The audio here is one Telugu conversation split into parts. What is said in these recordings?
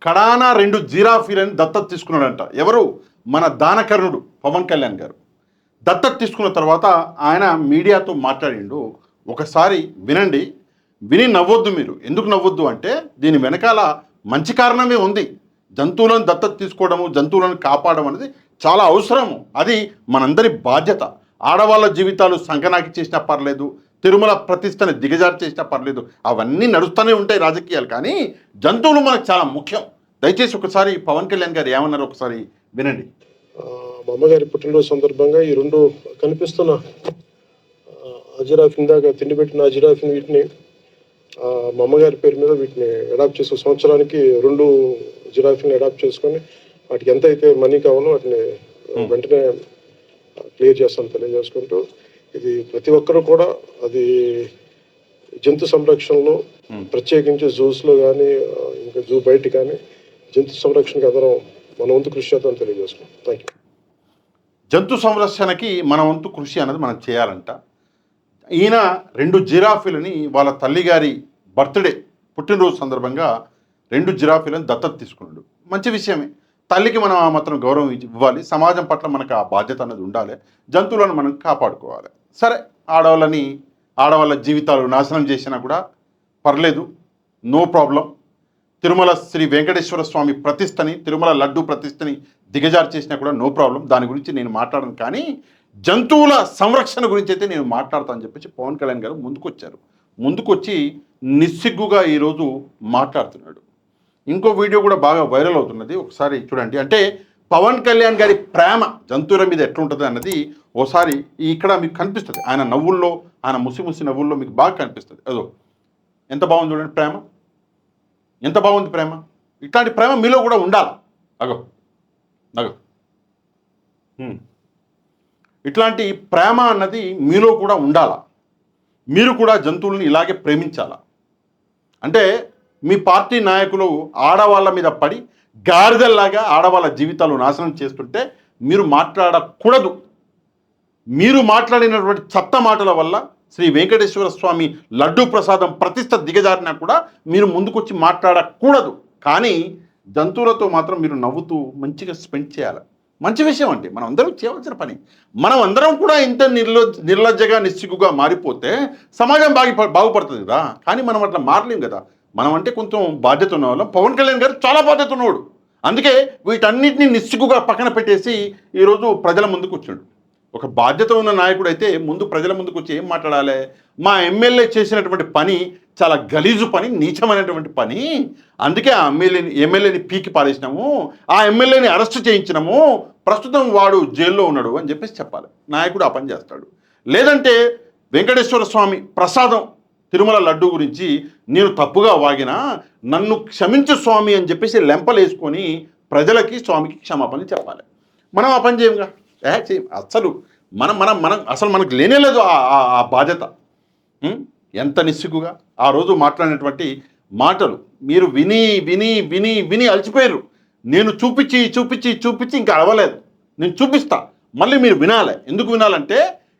కడానా 2 జిరాఫీలను దత్తత తీసుకున్నాడంట. ఎవరు? మన దానకర్ణుడు పవన్ కళ్యాణ్ గారు. దత్తత తీసుకున్న తర్వాత ఆయన మీడియాతో మాట్లాడిండు. ఒకసారి వినండి. విని నవ్వొద్దు మీరు. ఎందుకు నవ్వొద్దు అంటే దీని వెనకాల మంచి కారణమే ఉంది. జంతువులను దత్తత తీసుకోవడము, జంతువులను కాపాడడం అనేది చాలా అవసరము. అది మనందరి బాధ్యత. ఆడవాళ్ళ జీవితాలు సంకనాకి చేసినా పర్లేదు, తిరుమల ప్రతిష్టని దిగజారు చేసినా పర్లేదు, అవన్నీ నడుస్తూనే ఉంటాయి రాజకీయాలు. కానీ జంతువులు మనకు చాలా ముఖ్యం. దయచేసి ఒకసారి పవన్ కళ్యాణ్ గారు ఏమన్నారో ఒకసారి వినండి. మా అమ్మగారి పుట్టినరోజు సందర్భంగా ఈ 2 కనిపిస్తున్న అజిరాఫ్, ఇందాక తిండి పెట్టిన అజిరాఫ్ని, వీటిని మా అమ్మగారి పేరు మీద వీటిని అడాప్ట్ చేసి సంవత్సరానికి 2 జిరాఫీని అడాప్ట్ చేసుకొని వాటికి ఎంత అయితే మనీ కావాలో వాటిని వెంటనే క్లియర్ చేస్తాను తెలియజేసుకుంటూ, ఇది ప్రతి ఒక్కరు కూడా అది జంతు సంరక్షణలో ప్రత్యేకించి జూస్లో కానీ ఇంకా జూ బయట కానీ జంతు సంరక్షణకి అందరం మన వంతు కృషి చేద్దాం తెలియజేసుకుంటాం. Thank you. జంతు సంరక్షణకి మన వంతు కృషి అనేది మనం చేయాలంట. ఈయన 2 జిరాఫీలని వాళ్ళ తల్లిగారి బర్త్డే పుట్టినరోజు సందర్భంగా 2 జిరాఫీలను దత్తత తీసుకున్నాడు. మంచి విషయమే. తల్లికి మనం ఆ మాత్రం గౌరవం ఇవ్వాలి. సమాజం పట్ల మనకు ఆ బాధ్యత అనేది ఉండాలి. జంతువులను మనం కాపాడుకోవాలి. సరే, ఆడవాళ్ళ జీవితాలు నాశనం చేసినా కూడా పర్లేదు, నో ప్రాబ్లం. తిరుమల శ్రీ వెంకటేశ్వర స్వామి ప్రతిష్టని, తిరుమల లడ్డు ప్రతిష్టని దిగజారు చేసినా కూడా నో ప్రాబ్లం. దాని గురించి నేను మాట్లాడను. కానీ జంతువుల సంరక్షణ గురించి అయితే నేను మాట్లాడతానని చెప్పేసి పవన్ కళ్యాణ్ గారు ముందుకొచ్చి నిస్సిగ్గుగా ఈరోజు మాట్లాడుతున్నాడు. ఇంకో వీడియో కూడా బాగా వైరల్ అవుతున్నది, ఒకసారి చూడండి. అంటే పవన్ కళ్యాణ్ గారి ప్రేమ జంతువుల మీద ఎట్లుంటుంది అన్నది ఓసారి ఇక్కడ మీకు కనిపిస్తుంది. ఆయన నవ్వుల్లో, ఆయన ముసి నవ్వుల్లో మీకు బాగా కనిపిస్తుంది. అదో ఎంత బాగుంది చూడండి ప్రేమ, ఎంత బాగుంది ప్రేమ. ఇట్లాంటి ప్రేమ మీలో కూడా ఉండాలి. అగో ఇట్లాంటి ప్రేమ అన్నది మీలో కూడా ఉండాలా. మీరు కూడా జంతువులను ఇలాగే ప్రేమించాలా. అంటే మీ పార్టీ నాయకులు ఆడవాళ్ళ మీద పడి గాడిదల్లాగా ఆడవాళ్ళ జీవితాలు నాశనం చేస్తుంటే మీరు మాట్లాడకూడదు. మీరు మాట్లాడినటువంటి చెత్త మాటల వల్ల శ్రీ వెంకటేశ్వర స్వామి లడ్డూ ప్రసాదం ప్రతిష్ట దిగజారినా కూడా మీరు ముందుకొచ్చి మాట్లాడకూడదు. కానీ జంతువులతో మాత్రం మీరు నవ్వుతూ మంచిగా స్పెండ్ చేయాలి. మంచి విషయం అంటే మనం అందరం చేయవలసిన పని. మనం అందరం కూడా ఇంత నిర్లజ్జగా నిస్సిగ్గుగా మారిపోతే సమాజం బాగుపడుతుంది కదా. కానీ మనం అట్లా మారలేం కదా. మనం అంటే కొంచెం బాధ్యత ఉన్న వాళ్ళం. పవన్ కళ్యాణ్ గారు చాలా బాధ్యత ఉన్నవాడు. అందుకే వీటన్నిటిని నిస్సిగ్గుగా పక్కన పెట్టేసి ఈరోజు ప్రజల ముందుకు వచ్చాడు. ఒక బాధ్యత ఉన్న నాయకుడు అయితే ముందు ప్రజల ముందుకు వచ్చి ఏం మాట్లాడాలి? మా ఎమ్మెల్యే చేసినటువంటి పని చాలా గలీజు పని, నీచమైనటువంటి పని, అందుకే ఆ ఎమ్మెల్యేని పీకి పారేసినాము, ఆ ఎమ్మెల్యేని అరెస్ట్ చేయించినాము, ప్రస్తుతం వాడు జైల్లో ఉన్నాడు అని చెప్పేసి చెప్పాలి. నాయకుడు ఆ పని చేస్తాడు. లేదంటే వెంకటేశ్వర స్వామి ప్రసాదం తిరుమల లడ్డు గురించి నేను తప్పుగా వాగినా నన్ను క్షమించు స్వామి అని చెప్పేసి లెంపలేసుకొని ప్రజలకి, స్వామికి క్షమాపణ చెప్పాలి. మనం ఆ పని చేయంగా. అసలు అసలు మనకు లేనేలేదు ఆ బాధ్యత. ఎంత నిస్సిగ్గుగా ఆ రోజు మాట్లాడినటువంటి మాటలు మీరు విని విని విని విని అలసిపోయారు. నేను చూపించి ఇంకా అడవలేదు. నేను చూపిస్తా, మళ్ళీ మీరు వినాలి. ఎందుకు వినాలంటే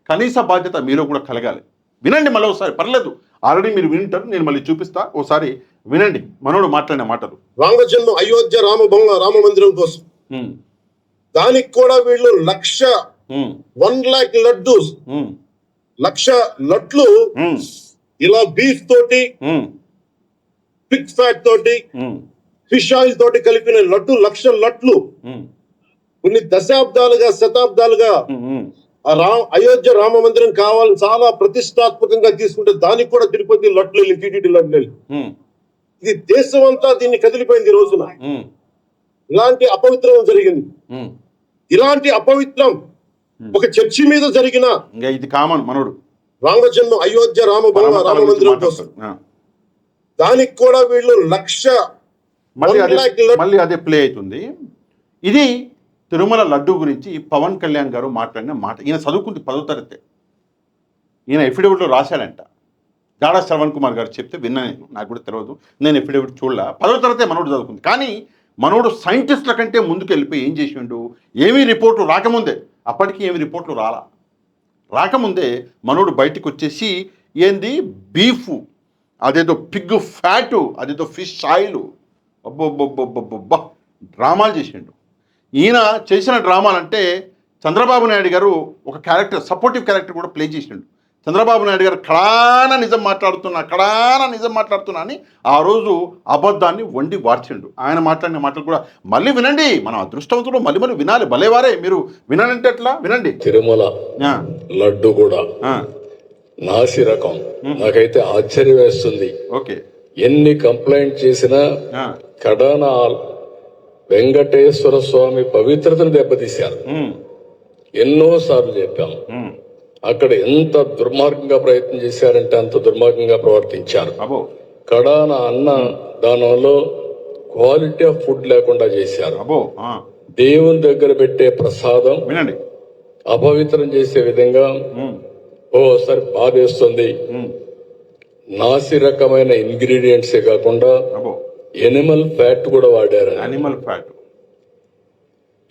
కనీస బాధ్యత మీలో కూడా కలగాలి. వినండి మళ్ళీ ఒకసారి, పర్లేదు, ఆల్రెడీ మీరు వింటారు, నేను మళ్ళీ చూపిస్తా, ఓసారి వినండి మనోడు మాట్లాడిన మాటలు. రామజన్మ అయోధ్య రామ మందిరం కోసం దానికి కూడా వీళ్ళు 1,00,000 లడ్డూస్, 1,00,000 లడ్లు ఇలా బీఫ్ తోటి, పిగ్ ఫ్యాట్ తోటి, ఫిష్ ఆయిల్ తోటి కలిపిన లడ్డు 1,00,000 లడ్లు కొన్ని శతాబ్దాలుగా అయోధ్య రామ మందిరం కావాలని చాలా ప్రతిష్టాత్మకంగా తీసుకుంటే దానికి కూడా తిరుపతి లడ్లు టీటీడీ లడ్లు. ఇది దేశం అంతా దీన్ని కదిలిపోయింది. ఈ రోజున ఇలాంటి అపవిత్రం జరిగింది. ఇలాంటి అపవిత్రం ఒక చర్చి మీద జరిగిన ఇది కామన్ మనోడు రామజన్మ అయోధ్య రామ మందిరం కోసం దానికి కూడా వీళ్ళు 1,00,000 మళ్ళీ అదే ప్లే అవుతుంది. ఇది తిరుమల లడ్డు గురించి పవన్ కళ్యాణ్ గారు మాట్లాడిన మాట. ఈయన చదువుకుంది 10వ తరగతి. ఈయన ఎఫిడవిట్లో రాశాడంట. జాడా శ్రవణ్ కుమార్ గారు చెప్తే విన్నా నేను, నాకు కూడా తెలియదు, నేను ఎఫిడవిట్ చూడలే. 10వ తరగతి మనోడు చదువుకుంది. కానీ మనోడు సైంటిస్టుల కంటే ముందుకు వెళ్ళిపోయి ఏం చేసిండు, ఏమీ రిపోర్ట్లు రాకముందే, అప్పటికి ఏమి రిపోర్ట్లు రాకముందే మనోడు బయటకు వచ్చేసి ఏంది బీఫ్, అదేదో పిగ్ ఫ్యాటు, అదేదో ఫిష్ ఆయిల్, అబ్బబ్బబ్బబ్బబ్బా డ్రామాలు చేసిండు. ఈయన చేసిన డ్రామాలంటే చంద్రబాబు నాయుడు గారు ఒక క్యారెక్టర్, సపోర్టివ్ క్యారెక్టర్ కూడా ప్లే చేసిండు. చంద్రబాబు నాయుడు గారు కడాన నిజం మాట్లాడుతున్నా అని ఆ రోజు అబద్ధాన్ని వండి వార్చిండు. ఆయన మాట్లాడిన మాటలు కూడా మళ్ళీ వినండి. మనం అదృష్టవంతుడు, మళ్ళీ వినాలి. భలేవారే మీరు వినాలంటే ఎట్లా వినండి. తిరుమల లడ్డు కూడా నాసి రకం. నాకైతే ఆశ్చర్యం వేస్తుంది. ఓకే, ఎన్ని కంప్లైంట్ చేసినా కడాన వెంకటేశ్వర స్వామి పవిత్రతను దెబ్బతీశారు. ఎన్నోసార్లు చెప్పాం. అక్కడ ఎంత దుర్మార్గంగా ప్రయత్నం చేశారంటే అంత దుర్మార్గంగా ప్రవర్తించారు. కడాన అన్న దానంలో క్వాలిటీ ఆఫ్ ఫుడ్ లేకుండా చేశారు. దేవుని దగ్గర పెట్టే ప్రసాదం వినండి అపవిత్రం చేసే విధంగా ఓసారి బాధేస్తుంది. నాసి రకమైన ఇంగ్రీడియంట్సే కాకుండా ఎనిమల్ ఫ్యాట్ కూడా వాడారు. యానిమల్ ఫ్యాట్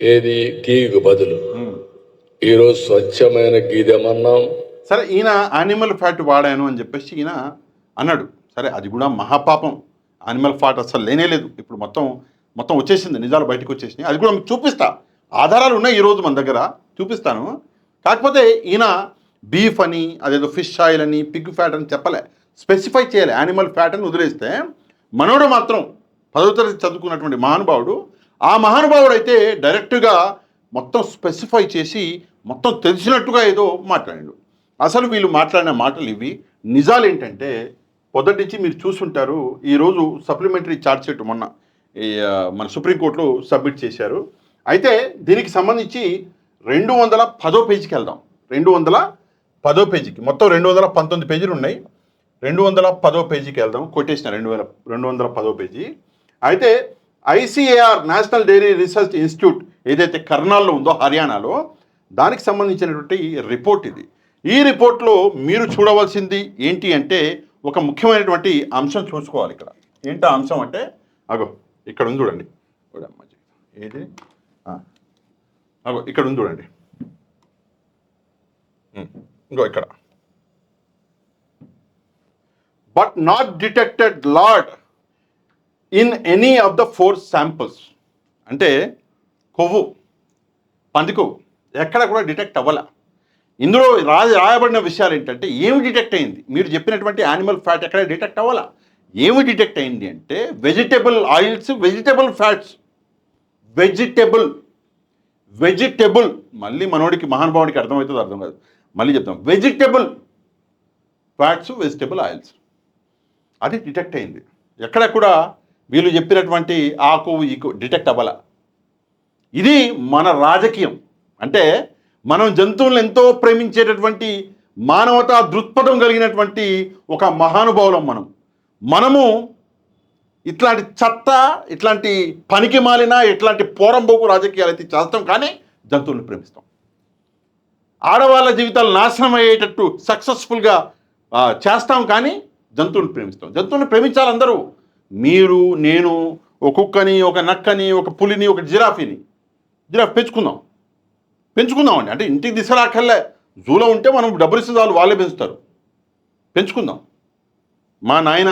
ఏది గీకు బదులు ఈరోజు స్వచ్ఛమైన గీదెమన్నాం. సరే, ఈయన యానిమల్ ఫ్యాట్ వాడాను అని చెప్పేసి ఈయన అన్నాడు. సరే, అది కూడా మహాపాపం. యానిమల్ ఫ్యాట్ అసలు లేనేలేదు. ఇప్పుడు మొత్తం వచ్చేసింది, నిజాలు బయటకు వచ్చేసినాయి. అది కూడా మీకు చూపిస్తా, ఆధారాలు ఉన్నాయి ఈరోజు మన దగ్గర, చూపిస్తాను. కాకపోతే ఈయన బీఫ్ అని, అదేదో ఫిష్ ఆయిల్ అని, పిగ్ ఫ్యాట్ అని చెప్పలే, స్పెసిఫై చేయాలి. యానిమల్ ఫ్యాట్ అని వదిలేస్తే మనోడు మాత్రం 10వ తరగతి చదువుకున్నటువంటి మహానుభావుడు, ఆ మహానుభావుడు అయితే డైరెక్ట్గా మొత్తం స్పెసిఫై చేసి మొత్తం తెలిసినట్టుగా ఏదో మాట్లాడాడు. అసలు వీళ్ళు మాట్లాడిన మాటలు ఇవి. నిజాలు ఏంటంటే పొద్దుటి నుంచి మీరు చూసుంటారు. ఈరోజు సప్లిమెంటరీ ఛార్జ్ షీట్ మొన్న మన సుప్రీంకోర్టులో సబ్మిట్ చేశారు. అయితే దీనికి సంబంధించి 210వ పేజీకి వెళ్దాం. 210వ పేజీకి, మొత్తం 219 పేజీలు ఉన్నాయి. 210వ పేజీకి వెళ్దాం. కొట్టేసిన 210వ పేజీ. అయితే ICAR national dairy research institute ఏదైతే కర్నాల్లో ఉందో హర్యానాలో, దానికి సంబంధించినటువంటి రిపోర్ట్ ఇది. ఈ రిపోర్ట్లో మీరు చూడవలసింది ఏంటి అంటే ఒక ముఖ్యమైనటువంటి అంశం చూసుకోవాలి. ఇక్కడ ఏంటో అంశం అంటే అగో ఇక్కడ ఉంది చూడండి. ఏది అగో ఇక్కడ ఉంది చూడండి. ఇంకో ఇక్కడ but not detected lord in any of the 4 samples. అంటే కొవ్వు, పంది కొవ్వు ఎక్కడ కూడా డిటెక్ట్ అవ్వాల. ఇందులో రాయబడిన విషయాలు ఏంటంటే ఏమి డిటెక్ట్ అయింది, మీరు చెప్పినటువంటి యానిమల్ ఫ్యాట్ ఎక్కడ డిటెక్ట్ అవ్వాలా. ఏమి డిటెక్ట్ అయింది అంటే vegetable oils, vegetable fats, vegetable మళ్ళీ మనోడికి మహానుభావుడికి అర్థమవుతుందో అర్థం కాదు, మళ్ళీ చెప్తాం. వెజిటబుల్ ఫ్యాట్స్, వెజిటబుల్ ఆయిల్స్ అది డిటెక్ట్ అయింది. ఎక్కడ కూడా వీళ్ళు చెప్పినటువంటి ఆ కొవ్వు ఈ కొవ్వు డిటెక్ట్ అవ్వాల. ఇది మన రాజకీయం. అంటే మనం జంతువులను ఎంతో ప్రేమించేటటువంటి మానవతా దృక్పథం కలిగినటువంటి ఒక మహానుభావులం మనము ఇట్లాంటి చెత్త, ఇట్లాంటి పనికి మాలిన, ఇట్లాంటి పోరంబోకు రాజకీయాలు అయితే చేస్తాం, కానీ జంతువులను ప్రేమిస్తాం. ఆడవాళ్ళ జీవితాలు నాశనం అయ్యేటట్టు సక్సెస్ఫుల్గా చేస్తాం, కానీ జంతువులను ప్రేమిస్తాం. జంతువులను ప్రేమించాలి అందరూ. మీరు, నేను, ఒక కుక్కని, ఒక నక్కని, ఒక పులిని, ఒక జిరాఫ్ పెంచుకుందామండి. అంటే ఇంటికి తీసుకురాకల్లే, జూలో ఉంటే మనం డబ్బులు ఇస్తే చాలు, వాళ్ళే పెంచుతారు. పెంచుకుందాం. మా నాయన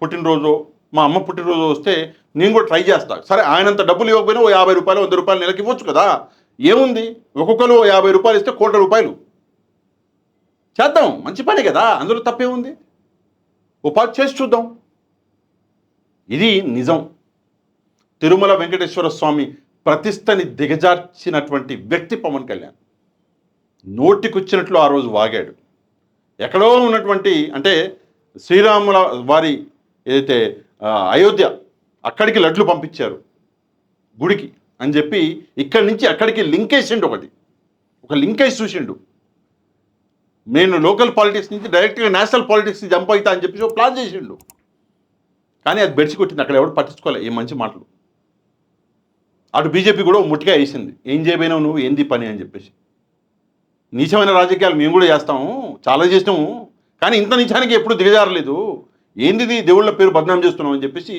పుట్టినరోజు, మా అమ్మ పుట్టినరోజు వస్తే నేను కూడా ట్రై చేస్తాను. సరే, ఆయనంత డబ్బులు ఇవ్వకపోయినా ఓ 50 రూపాయలు, 100 రూపాయలు నెలకి ఇవ్వచ్చు కదా. ఏముంది, ఒక్కొక్కరు 50 రూపాయలు ఇస్తే 1 కోట్ల రూపాయలు చేద్దాం. మంచి పని కదా, అందులో తప్పేముంది. ఓ పాటు చేసి చూద్దాం. ఇది నిజం. తిరుమల వెంకటేశ్వర స్వామి ప్రతిష్టని దిగజార్చినటువంటి వ్యక్తి పవన్ కళ్యాణ్. నోటికొచ్చినట్లు ఆ రోజు వాగాడు. ఎక్కడో ఉన్నటువంటి, అంటే శ్రీరాముల వారి ఏదైతే అయోధ్య, అక్కడికి లడ్లు పంపించారు గుడికి అని చెప్పి ఇక్కడి నుంచి అక్కడికి లింక్ వేసిండు. ఒక లింకేజ్ చూసిండు. నేను లోకల్ పాలిటిక్స్ నుంచి డైరెక్ట్గా నేషనల్ పాలిటిక్స్కి జంప్ అవుతా అని చెప్పి ప్లాన్ చేసిండు. కానీ అది బెడిచి కొట్టింది. అక్కడ ఎవరు పట్టించుకోలే ఏ మంచి మాటలు. అటు బీజేపీ కూడా ముట్టిగా వేసింది. ఏం చేయబోయినావు నువ్వు, ఏంది పని అని చెప్పేసి. నీచమైన రాజకీయాలు మేము కూడా చేస్తాము, చాలా చేసినాము, కానీ ఇంత నీచానికి ఎప్పుడు దిగజారలేదు. ఏంది దేవుళ్ళ పేరు బదనాం చేస్తున్నాం అని చెప్పేసి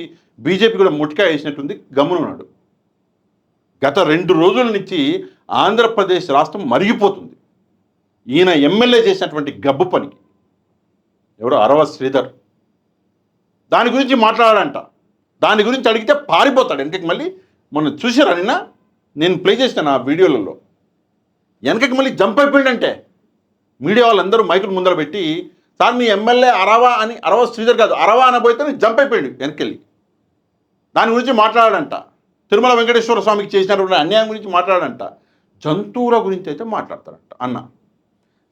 బీజేపీ కూడా ముట్టిగా వేసినట్టుంది. గమ్మునున్నాడు. గత 2 రోజుల నుంచి ఆంధ్రప్రదేశ్ రాష్ట్రం మరిగిపోతుంది. ఈయన ఎమ్మెల్యే చేసినటువంటి గబ్బు పనికి. ఎవరో అరవ శ్రీధర్ దాని గురించి మాట్లాడాడంట. దాని గురించి అడిగితే పారిపోతాడు వెనకకి. మళ్ళీ మొన్న చూసారా నిన్న నేను ప్లే చేసిన ఆ వీడియోలలో వెనకకి మళ్ళీ జంప్ అయిపోయిందంటే మీడియా వాళ్ళందరూ మైకులు ముందర పెట్టి సార్ మీ ఎమ్మెల్యే అరవా అని, అరవా శ్రీధర్ కాదు అరవా అనబోతే జంప్ అయిపోయాడు వెనకెళ్ళి. దాని గురించి మాట్లాడాడంట. తిరుమల వెంకటేశ్వర స్వామికి చేసినటువంటి అన్యాయం గురించి మాట్లాడాడంట. జంతువుల గురించి అయితే మాట్లాడతారంట అన్న.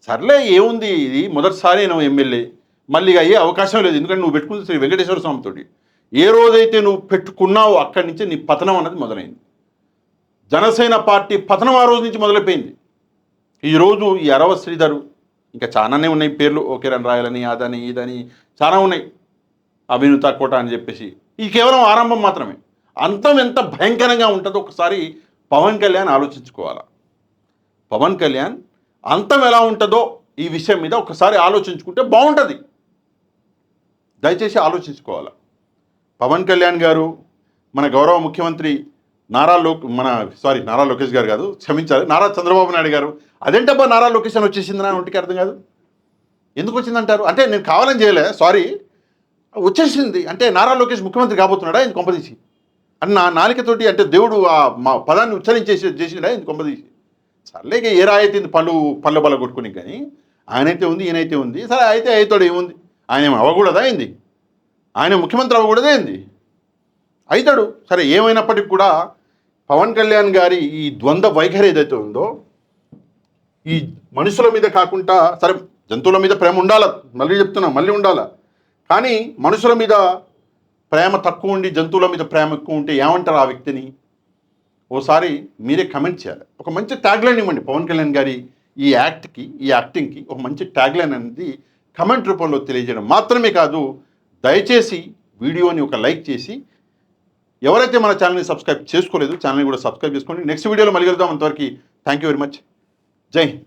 సర్లే ఏముంది, ఇది మొదటిసారి నువ్వు ఎమ్మెల్యే, మళ్ళీ అయ్యే అవకాశం లేదు. ఎందుకంటే నువ్వు పెట్టుకుంది శ్రీ వెంకటేశ్వర స్వామితోటి. ఏ రోజైతే నువ్వు పెట్టుకున్నావో అక్కడి నుంచి నీ పతనం అన్నది మొదలైంది. జనసేన పార్టీ పతనం ఆ రోజు నుంచి మొదలైపోయింది. ఈరోజు ఈ అరవ శ్రీధరు ఇంకా చాలానే ఉన్నాయి పేర్లు, ఓకేరన్ రాయాలని, అదని ఇదని చాలా ఉన్నాయి, అభినుత కోట అని చెప్పేసి. ఇది కేవలం ఆరంభం మాత్రమే. అంతం ఎంత భయంకరంగా ఉంటుందో ఒకసారి పవన్ కళ్యాణ్ ఆలోచించుకోవాలి. పవన్ కళ్యాణ్ అంతం ఎలా ఉంటుందో ఈ విషయం మీద ఒకసారి ఆలోచించుకుంటే బాగుంటుంది. దయచేసి ఆలోచించుకోవాలి. పవన్ కళ్యాణ్ గారు మన గౌరవ ముఖ్యమంత్రి నారా లోకేష్ గారు కాదు, క్షమించాలి, నారా చంద్రబాబు నాయుడు గారు. అదేంటబ్బా నారా లోకేష్ అని వచ్చేసింది నా నోటికి అర్థం కాదు. ఎందుకు వచ్చిందంటారు అంటే నేను కావాలని చేయలే, సారీ వచ్చేసింది. అంటే నారా లోకేష్ ముఖ్యమంత్రి కాబోతున్నాడా ఇది కొంపదీసి అని నా నాలికతోటి అంటే దేవుడు మా పదాన్ని చేసిండా ఇది కొంపదీసి. సర్లేక ఏ రాయితీంది పళ్ళు బల్ల కొట్టుకుని, కానీ ఆయనైతే ఉంది ఈయనైతే ఉంది. సరే అయితే అయితాడు, ఏముంది, ఆయన ఏమి అవ్వకూడదా ఏంది, ఆయన ముఖ్యమంత్రి అవ్వకూడదా ఏంది, అవుతాడు. సరే ఏమైనప్పటికీ కూడా పవన్ కళ్యాణ్ గారి ఈ ద్వంద్వ వైఖరి ఏదైతే ఉందో, ఈ మనుషుల మీద కాకుండా, సరే జంతువుల మీద ప్రేమ ఉండాల, మళ్ళీ చెప్తున్నా మళ్ళీ ఉండాల, కానీ మనుషుల మీద ప్రేమ తక్కువ ఉండి జంతువుల మీద ప్రేమ ఎక్కువ ఉంటే ఏమంటారు ఆ వ్యక్తిని? ఓసారి మీరే కమెంట్ చేయాలి. ఒక మంచి ట్యాగ్లైన్ ఇవ్వండి పవన్ కళ్యాణ్ గారి ఈ యాక్టింగ్కి ఒక మంచి ట్యాగ్లైన్ అనేది కమెంట్ రూపంలో తెలియజేయడం మాత్రమే కాదు, దయచేసి వీడియోని ఒక లైక్ చేసి, ఎవరైతే మన ఛానల్ని సబ్స్క్రైబ్ చేసుకోలేదు ఛానల్ని కూడా సబ్స్క్రైబ్ చేసుకోండి. నెక్స్ట్ వీడియోలో మళ్ళీ కలుద్దాం. అంతవరకు థ్యాంక్ యూ వెరీ మచ్. జై హింద్.